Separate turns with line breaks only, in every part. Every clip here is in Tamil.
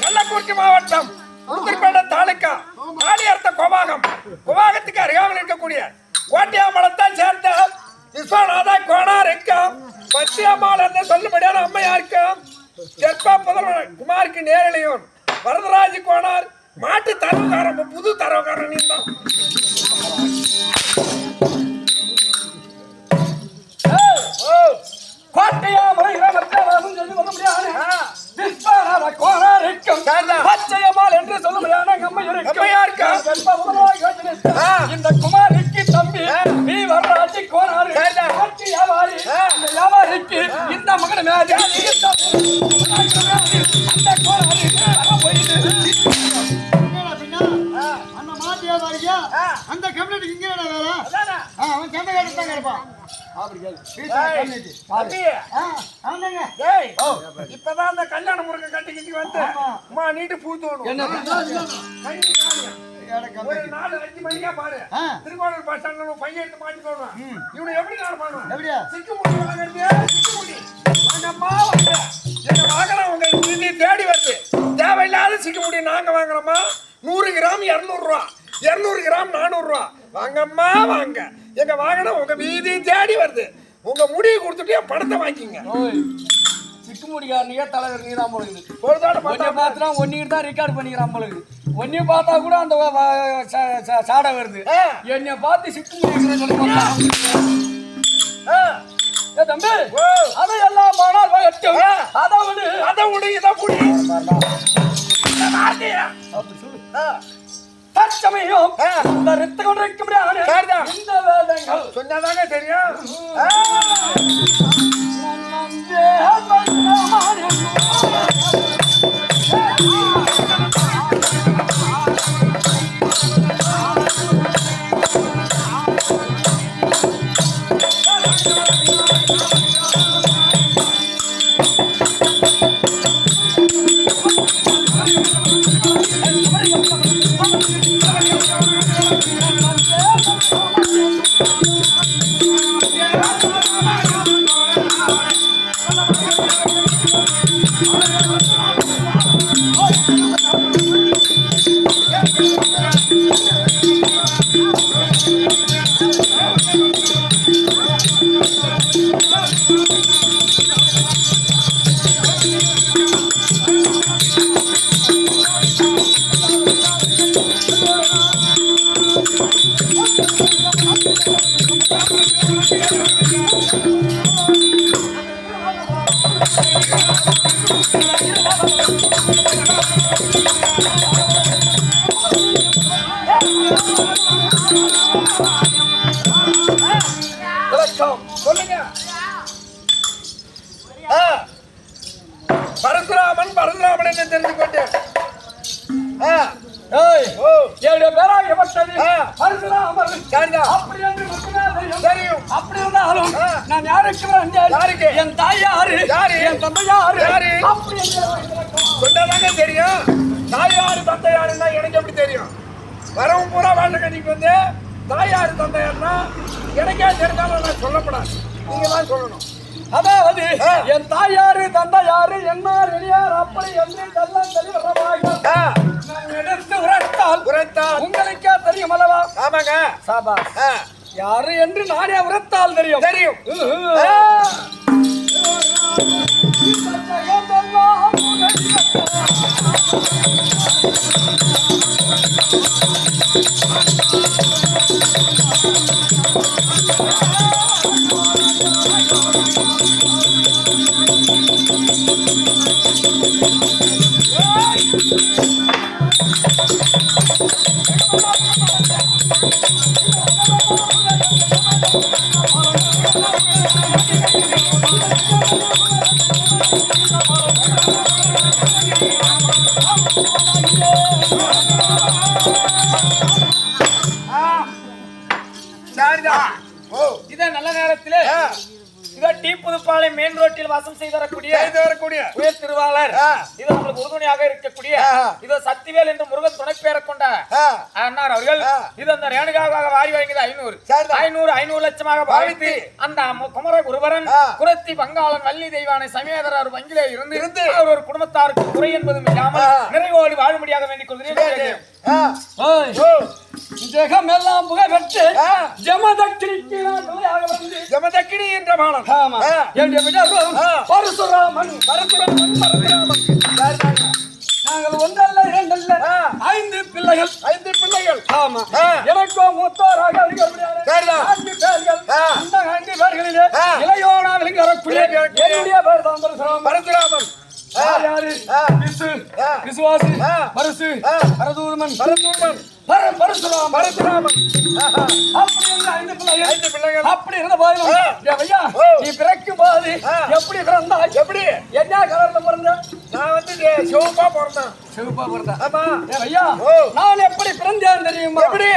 கள்ளக்குறிச்சி மாவட்டம் புதுப்பேட்டை தாலுகா ஆலியர்த்த கோபாகம் கோபாகத்துக்கு அருகாமல் இருக்கக்கூடிய கோட்டையாமலத்தை சேர்ந்த விஸ்வநாத கோனார் இருக்கும் பத்தியம்மாள் என்று சொல்லும்படியான அம்மையாருக்கும் ஜெற்பா புதல்வர் குமாருக்கு நேரலையும் வரதராஜ் கோனார் மாட்டு தரவுகாரன் புது தரவுகாரன் தான் கோட்டையாமலை கிராமத்தில் வாசம் சொல்லி வர முடியாது விஸ்வநாத கோனார் இருக்கும் பச்சையம்மாள் என்று சொல்ல முடியாத இந்த குமாருக்கு தம்பி நீ வரராஜி கோனார் வியாபாரி இந்த வியாபாரிக்கு இந்த மகன் மேலே அந்த கோனார் போயிட்டு அந்த மாட்டு வியாபாரியா அந்த கம்யூனிட்டி இங்கே வேற அவன் சண்டை கட்டுதான் இருப்பான். இப்பதான் அந்த கல்யாண முருகன் கட்டிக்கிட்டு வந்து அம்மா நீட்டு பூத்தோணும். ஒரு 4-5 மணிக்கா பாரு திருக்கோணூர் பஸ் ஸ்டாண்ட்ல பையன் எடுத்து மாட்டிக்கோணும். இவனை எப்படி நான் பண்ணுவேன்? சிக்கு முடி வாங்குறது சிக்கு முடி வாங்கம்மா வாங்க எங்க வாங்கலாம் உங்க வீதி தேடி வருது. தேவையில்லாத சிக்கு முடி நாங்க வாங்குறோமா 100 கிராம் 200 ரூபா 200 கிராம் 400 ரூபா வாங்கம்மா வாங்க எங்க வாகனம் உங்க வீதி தேடி வருது. உங்க முடியை கொடுத்துட்டு பணத்தை வாங்கிங்க.
சிக்கு முடிக்காரனையே தலைவர் நீதான் போடுது. பொழுதோட பார்த்தா ஒன்னிட்டு தான் ரெக்கார்ட் பண்ணிக்கிறான் போலுது. ஒன்னி பார்த்தா கூட அந்த சாடை வருது. என்னை பார்த்து சிக்கு முடிக்கிறேன் தம்பி அதை எல்லாம் போனால் அதை விடு இதை புடி தற்சமயம் இந்த ரத்த கொண்டிருக்கும்
சரிதான்.
இந்த வேதங்கள்
சொன்னாதாங்க தெரியும். சொல்லுங்க. பரசுராமன் பரசுராமன் என்று தெரிந்து கொண்டேன்.
என்னுடைய பேராக பட்டது பரசுராமர்.
சரிதான்.
அப்படி என்று
தெரியும்.
அப்படி இருந்தாலும் நான் யாருக்கு
யாருக்கு?
என் தாய் யாரு, என் தந்தை யாரு,
யாரு?
அப்படி
சொன்னதாங்க தெரியும். தாய் யாரு தந்தை யாருன்னா எனக்கு எப்படி தெரியும்? வரவும் பூரா வாழ்க்கை கட்டிக்கு வந்து தாய் யாரு தந்தை யாருன்னா எனக்கே தெரிஞ்சாலும் நான் சொல்லப்படாது. நீங்க தான் சொல்லணும்.
அதாவது என் தாய் யாரு தந்தை யாரு என்ன வெளியார் அப்படி என்று எல்லாம் தெளிவரமாக நான் எடுத்து உரைத்தால் உங்களுக்கே தெரியும் அல்லவா?
ஆமாங்க.
சாபா யாரு என்று நானே உரைத்தால் தெரியும்.
தெரியும்.
இதே நல்ல நேரத்திலே இதோ டி புதுப்பாளையம் மெயின் ரோட்டில் வாசம் செய்து வரக்கூடிய உயர் திருவாளர் இது உங்களுக்கு உறுதுணையாக இருக்கக்கூடிய இதோ சக்திவேல் என்று முருகன் துணைப்பேரை கொண்ட அண்ணார் அவர்கள் இது அந்த ரேணுகாவாக வாரி வழங்கியது 500 லட்சமாக பாவித்து அந்த குமர குருபரன் குரத்தி பங்காளன் வள்ளி தெய்வானை சமேதர் அவர் வங்கிலே இருந்து அவர் ஒரு குடும்பத்தாருக்கு குறை என்பதும் இல்லாமல் நிறைவோடு வாழும்படியாக வேண்டிக் கொள்கிறேன். ஜெகம் எல்லாம் புகை பெற்று ஜமதக்கினிக்கு
ஜமதக்கினி என்ற மானம்.
பரசுராமன் நாங்கள் ஒன்றல்ல இரண்டல்ல 5 பிள்ளைகள்.
5 பிள்ளைகள்.
ஆமா. எனக்கோ மூத்தோராக 4 பேர்கள். அந்த 5 பேர்களிலே இளையோனா விளங்கி வரக்கூடிய என்னுடைய பேர் தான்
பரசுராமன்.
யாரு? விசுவாசி பரசு பரதூர்மன் பரசுராமன். அப்படி இருந்த 5 பிள்ளைகள். அப்படி இருந்த போதிலும் ஐயா நீ பிறக்கும் போது எப்படி பிறந்தா? எப்படி என்ன கலர்ல பிறந்த?
நான் வந்து சிவப்பா பிறந்தேன்.
சிவப்பா பிறந்தேன்.
ஆமா.
ஐயா நான் எப்படி பிறந்தேன் தெரியுமா?
எப்படி?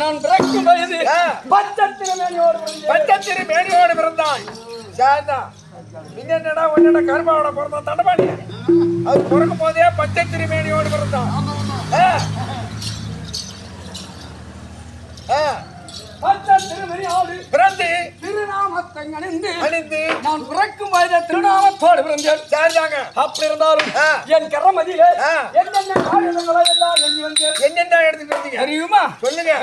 நான் பிறக்கும் வயது
பச்சத்திரு மேனியோடு பிறந்தாய். என்னடா உன்னோட கருமாவோட பிறந்தான் தண்டபாணி. அவர் பிறக்கும் போதே பச்சை திருமேனியோடு பிறந்தான்.
பச்சை திருமேனியோடு
பிறந்து
திருநாமத்தை
அணிந்து
நான் பிறக்கும் வயதை திருநாமத்தோடு பிறந்தேன்.
சரிதாங்க.
அப்படி இருந்தாலும் என் கரமதியிலே என்னென்ன காரியங்களை எல்லாம் எழுதி வந்தேன்.
என்னென்ன எடுத்துட்டு வந்தீங்க
தெரியுமா?
சொல்லுங்க.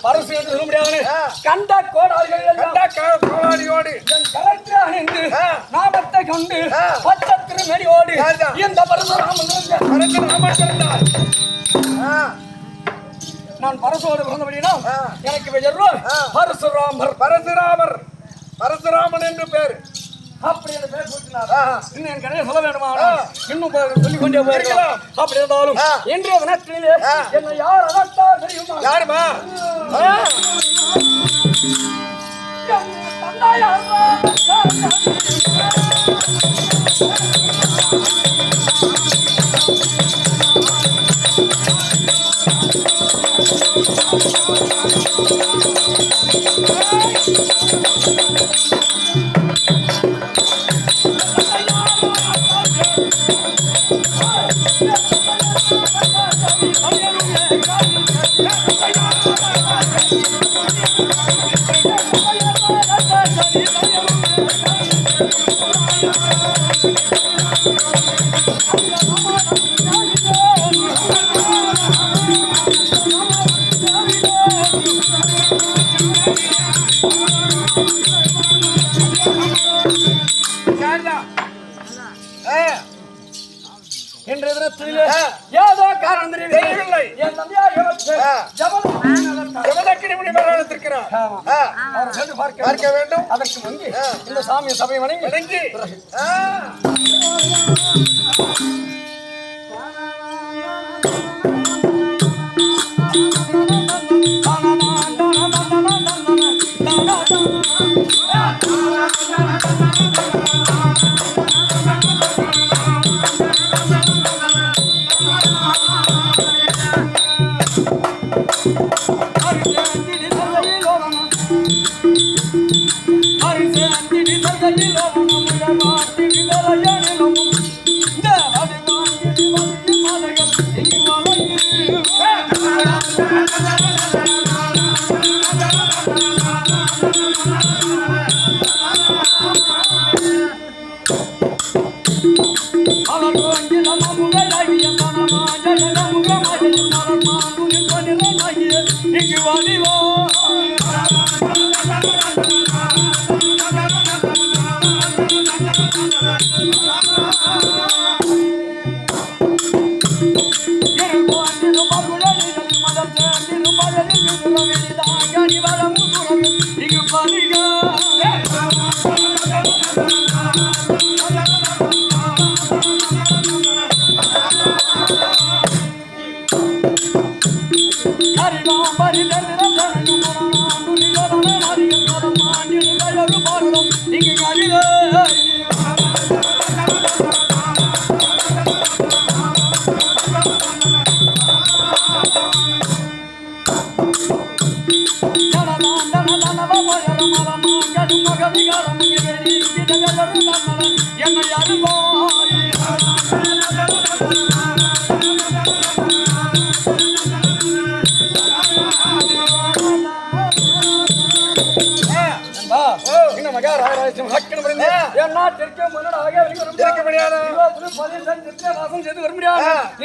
பரசு என்று சொல்ல முடியாது. கண்ட கோடாளியோடு நாமத்தை கொண்டு பச்சை திருமேனியோடு இந்த நான் பரசோடு பிறந்தபடினா எனக்கு பெயர் பரசுராமர்.
பரசுராமன் என்று பேர்.
அப்படி என்று பேர் சொல்லினார். இன்னும் என் கதையை சொல்ல வேண்டுமா? இன்னும் சொல்லிக் கொண்டே போயிருக்கலாம். அப்படி இருந்தாலும் இன்றைய தினத்திலே என்னை யார் அழைத்தார் தெரியுமா?
யாருமா?
இன்றைய தினத்திலே ஏதோ காரணம் தெரியவில்லை. என் தந்தையார்
ஜமதக்கினி முனிவர் அழைத்திருக்கிறார்.
அவர் சென்று
பார்க்க வேண்டும்.
அதற்கு முன்பு இந்த சாமியை சபை வணங்கி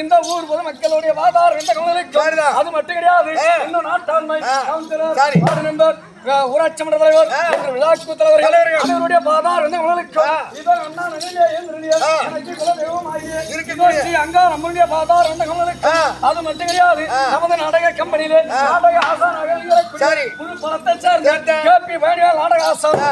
இந்த ஊர் பொது மக்களுடைய வாதாரம் அது மட்டும் கிடையாது. இன்னும் நாட்டாண்மை ஊராட்சி மன்ற தலைவர் விழாக்கு தலைவர்கள் அவருடைய பாதார் இதோ அண்ணா நகரிலே எனக்கு குலதெய்வம் ஆகிய அங்க நம்மளுடைய பாதார் அது மட்டும் கிடையாது நமது நாடக கம்பெனியில நாடக ஆசானாக புது பணத்தை சேர்ந்த கேபி வேணியால் நாடக ஆசான்